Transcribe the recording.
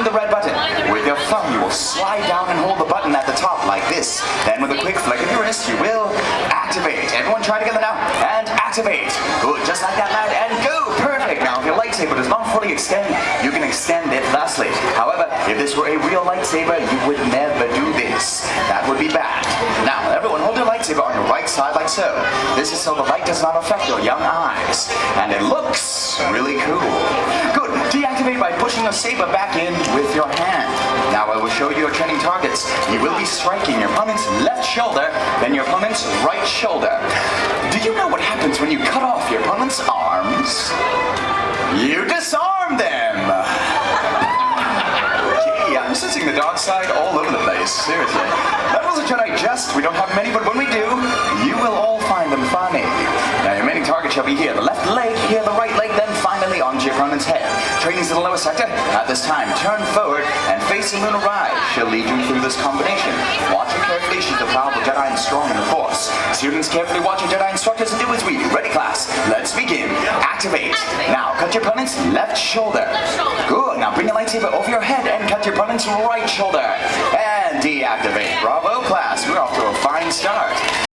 find the red button. With your thumb, you will slide down and hold the button at the top like this. Then with a quick flick of your wrist, you will activate. Everyone try together now. And activate. Good, just like that, lad. And go. Perfect. Now, if your lightsaber does not fully extend, you can extend it thusly. However, if this were a real lightsaber, you would never do this. That would be bad. Now, everyone hold your lightsaber on your right side like so. This is so the light does not affect your young eyes. And it looks really cool. Good. Deactivate by pushing your saber back in with your hand. Now I will show you your training targets. You will be striking your opponent's left shoulder, then your opponent's right shoulder. Do you know what happens when you cut off your opponent's arms? You disarm them! Gee, I'm sensing the dark side all over the place, seriously. That was a Jedi jest. We don't have many, but when we do, you will all find them funny. Now your remaining target shall be here, the left leg, here the right leg, then finally onto your opponent's head. Training's in the lower sector. At this time, turn forward and face a lunar ride. She'll lead you through this combination. Watch her carefully, she's a powerful Jedi and strong in the Force. Students carefully watch your Jedi instructors and do as we do. Ready, class? Let's begin. Activate. Now, cut your opponent's left shoulder. Good. Now bring your lightsaber over your head and cut your opponent's right shoulder. And deactivate. Bravo, class. We're off to a fine start.